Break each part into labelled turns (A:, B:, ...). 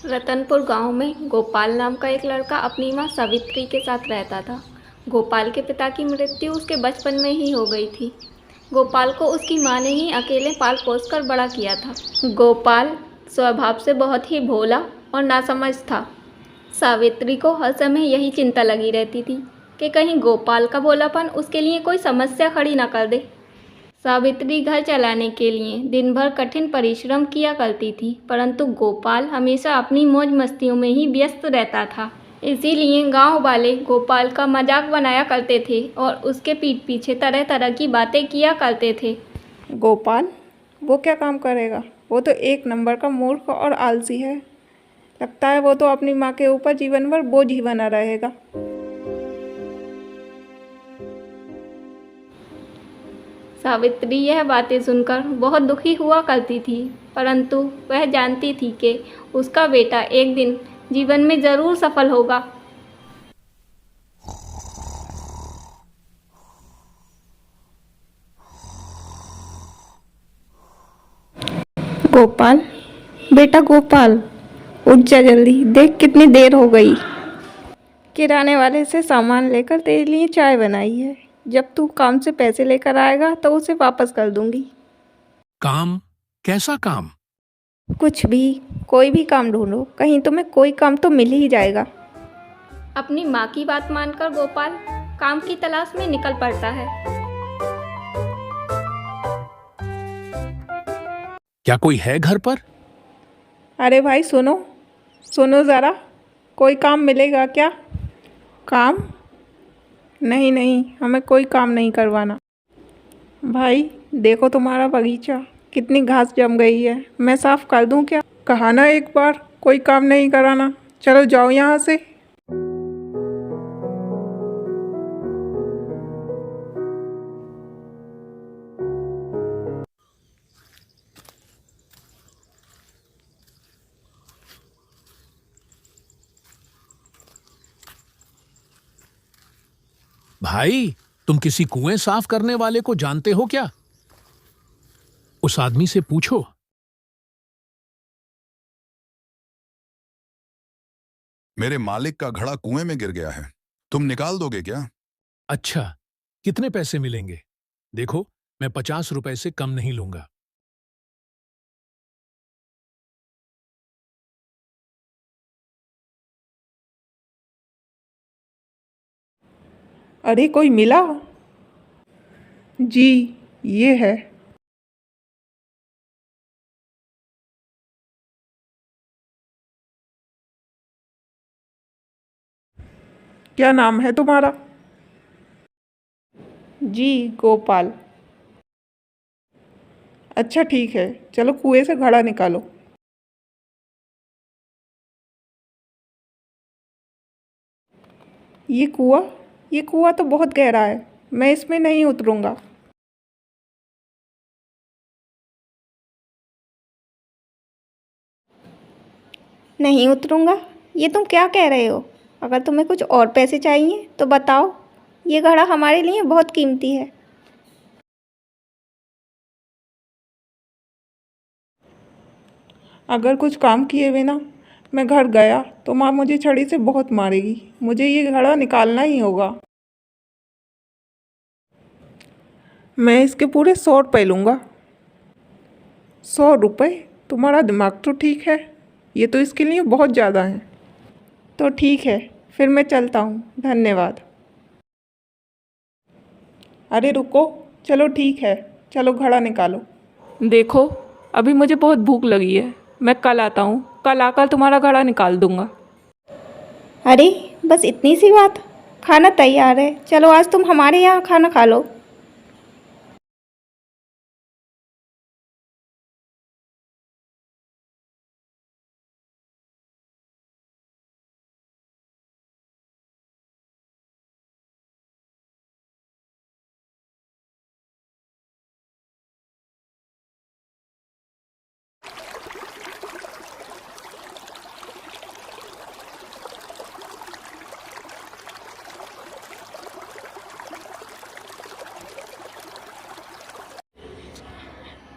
A: रतनपुर गांव में गोपाल नाम का एक लड़का अपनी मां सावित्री के साथ रहता था। गोपाल के पिता की मृत्यु उसके बचपन में ही हो गई थी। गोपाल को उसकी मां ने ही अकेले पाल पोस कर बड़ा किया था। गोपाल स्वभाव से बहुत ही भोला और नासमझ था। सावित्री को हर समय यही चिंता लगी रहती थी कि कहीं गोपाल का भोलापन उसके लिए कोई समस्या खड़ी न कर दे। सावित्री घर चलाने के लिए दिन भर कठिन परिश्रम किया करती थी, परंतु गोपाल हमेशा अपनी मौज मस्तियों में ही व्यस्त रहता था। इसीलिए गांव वाले गोपाल का मजाक बनाया करते थे और उसके पीठ पीछे तरह तरह की बातें किया करते थे।
B: गोपाल वो क्या काम करेगा? वो तो एक नंबर का मूर्ख और आलसी है। लगता है वो तो अपनी माँ के ऊपर जीवन भर बोझ ही बना रहेगा।
A: सावित्री यह बातें सुनकर बहुत दुखी हुआ करती थी, परंतु वह जानती थी कि उसका बेटा एक दिन जीवन में ज़रूर सफल होगा।
B: गोपाल, बेटा गोपाल, उठ जा जल्दी। देख कितनी देर हो गई। किराने वाले से सामान लेकर तेरे लिए चाय बनाई है। जब तू काम से पैसे लेकर आएगा तो उसे वापस कर दूंगी।
C: काम? कैसा काम?
B: कुछ भी, कोई भी काम ढूंढो, कहीं तुम्हें कोई काम तो मिल ही जाएगा।
A: अपनी माँ की बात मानकर गोपाल काम की तलाश में निकल पड़ता है।
C: क्या कोई है घर पर?
B: अरे भाई सुनो, सुनो ज़रा, कोई काम मिलेगा क्या? काम? नहीं नहीं, हमें कोई काम नहीं करवाना। भाई देखो तुम्हारा बगीचा कितनी घास जम गई है, मैं साफ कर दूं क्या? कहा ना एक बार कोई काम नहीं कराना। चलो जाओ यहाँ से।
C: भाई, तुम किसी कुएं साफ करने वाले को जानते हो क्या? उस आदमी से पूछो।
D: मेरे मालिक का घड़ा कुएं में गिर गया है, तुम निकाल दोगे क्या?
C: अच्छा, कितने पैसे मिलेंगे? देखो, मैं 50 रुपए से कम नहीं लूंगा।
B: अरे कोई मिला? जी, ये है। क्या नाम है तुम्हारा? जी, गोपाल। अच्छा ठीक है, चलो कुएं से घड़ा निकालो। ये कुआं? ये कुआं तो बहुत गहरा है, मैं इसमें नहीं उतरूंगा। नहीं उतरूंगा? ये तुम क्या कह रहे हो? अगर तुम्हें कुछ और पैसे चाहिए तो बताओ, ये घड़ा हमारे लिए बहुत कीमती है। अगर कुछ काम किए बिना मैं घर गया तो माँ मुझे छड़ी से बहुत मारेगी। मुझे ये घड़ा निकालना ही होगा। मैं इसके पूरे 100 रुपये लूँगा। 100 रुपये? तुम्हारा दिमाग तो ठीक है, ये तो इसके लिए बहुत ज़्यादा है। तो ठीक है, फिर मैं चलता हूँ, धन्यवाद। अरे रुको, चलो ठीक है, चलो घड़ा निकालो। देखो, अभी मुझे बहुत भूख लगी है, मैं कल आता हूँ। कल आकर तुम्हारा घड़ा निकाल दूँगा।
E: अरे बस इतनी सी बात? खाना तैयार है, चलो आज तुम हमारे यहाँ खाना खा लो।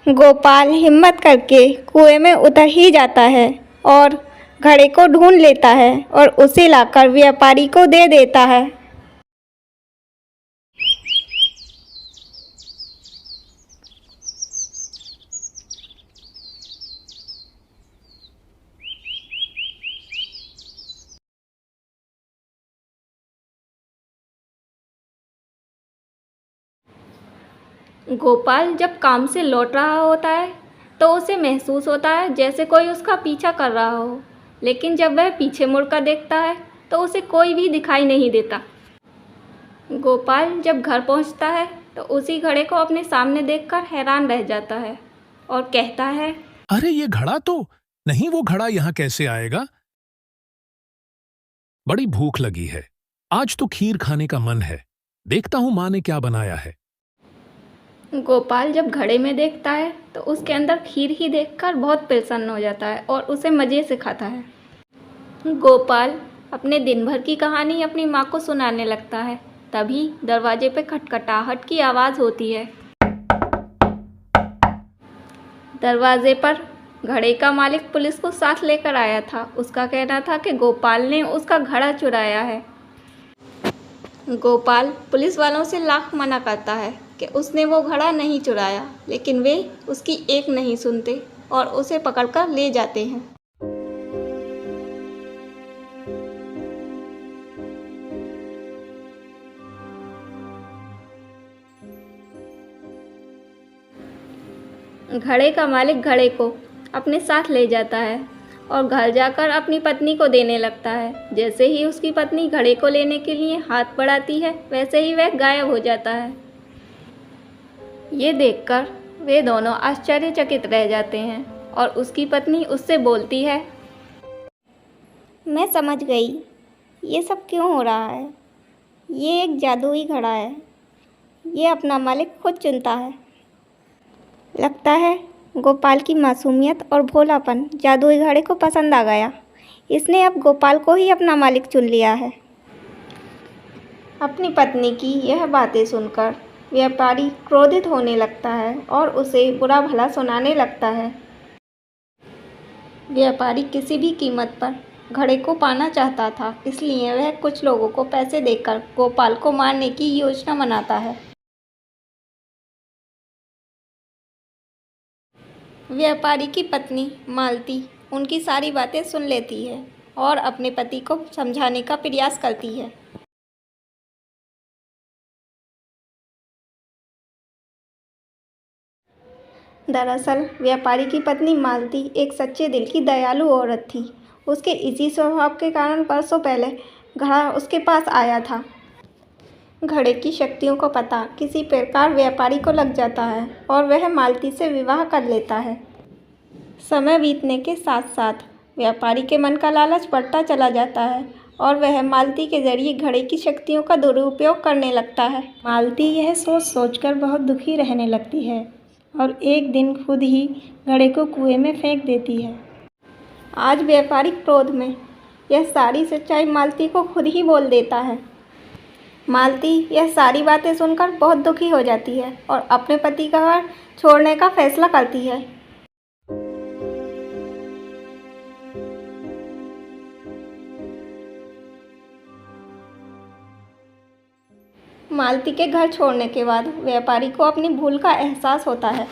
E: गोपाल हिम्मत करके कुएं में उतर ही जाता है और घड़े को ढूंढ लेता है और उसे लाकर व्यापारी को दे देता है।
A: गोपाल जब काम से लौट रहा होता है तो उसे महसूस होता है जैसे कोई उसका पीछा कर रहा हो, लेकिन जब वह पीछे मुड़कर देखता है तो उसे कोई भी दिखाई नहीं देता। गोपाल जब घर पहुंचता है तो उसी घड़े को अपने सामने देखकर हैरान रह जाता है और कहता है,
C: अरे ये घड़ा तो नहीं, वो घड़ा यहाँ कैसे आएगा? बड़ी भूख लगी है, आज तो खीर खाने का मन है, देखता हूँ माँ ने क्या बनाया है।
A: गोपाल जब घड़े में देखता है तो उसके अंदर खीर ही देखकर बहुत प्रसन्न हो जाता है और उसे मज़े से खाता है। गोपाल अपने दिन भर की कहानी अपनी माँ को सुनाने लगता है। तभी दरवाजे पे खटखटाहट की आवाज़ होती है। दरवाजे पर घड़े का मालिक पुलिस को साथ लेकर आया था। उसका कहना था कि गोपाल ने उसका घड़ा चुराया है। गोपाल पुलिस वालों से लाख मना करता है कि उसने वो घड़ा नहीं चुराया, लेकिन वे उसकी एक नहीं सुनते और उसे पकड़कर ले जाते हैं। घड़े का मालिक घड़े को अपने साथ ले जाता है और घर जाकर अपनी पत्नी को देने लगता है। जैसे ही उसकी पत्नी घड़े को लेने के लिए हाथ बढ़ाती है, वैसे ही वह गायब हो जाता है। ये देखकर वे दोनों आश्चर्यचकित रह जाते हैं और उसकी पत्नी उससे बोलती है,
E: मैं समझ गई ये सब क्यों हो रहा है। ये एक जादुई घड़ा है, ये अपना मालिक खुद चुनता है। लगता है गोपाल की मासूमियत और भोलापन जादुई घड़े को पसंद आ गया। इसने अब गोपाल को ही अपना मालिक चुन लिया है। अपनी पत्नी की यह बातें सुनकर व्यापारी क्रोधित होने लगता है और उसे बुरा भला सुनाने लगता है। व्यापारी किसी भी कीमत पर घड़े को पाना चाहता था, इसलिए वह कुछ लोगों को पैसे देकर गोपाल को मारने की योजना बनाता है। व्यापारी की पत्नी मालती उनकी सारी बातें सुन लेती है और अपने पति को समझाने का प्रयास करती है। दरअसल व्यापारी की पत्नी मालती एक सच्चे दिल की दयालु औरत थी। उसके इसी स्वभाव के कारण बरसों पहले घड़ा उसके पास आया था। घड़े की शक्तियों को पता किसी प्रकार व्यापारी को लग जाता है और वह मालती से विवाह कर लेता है। समय बीतने के साथ साथ व्यापारी के मन का लालच बढ़ता चला जाता है और वह मालती के जरिए घड़े की शक्तियों का दुरुपयोग करने लगता है। मालती यह सोच सोचकर बहुत दुखी रहने लगती है और एक दिन खुद ही घड़े को कुएं में फेंक देती है। आज व्यापारी क्रोध में यह सारी सच्चाई मालती को खुद ही बोल देता है। मालती यह सारी बातें सुनकर बहुत दुखी हो जाती है और अपने पति का घर छोड़ने का फैसला करती है। मालती के घर छोड़ने के बाद व्यापारी को अपनी भूल का एहसास होता है।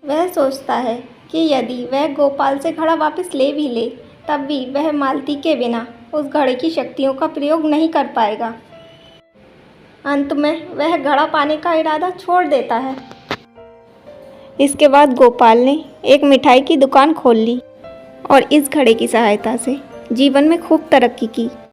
E: वह सोचता है कि यदि वह गोपाल से घड़ा वापस ले भी ले, तब भी वह मालती के बिना उस घड़े की शक्तियों का प्रयोग नहीं कर पाएगा। अंत में वह घड़ा पाने का इरादा छोड़ देता है। इसके बाद गोपाल ने एक मिठाई की दुकान खोल ली और इस घड़े की सहायता से जीवन में खूब तरक्की की।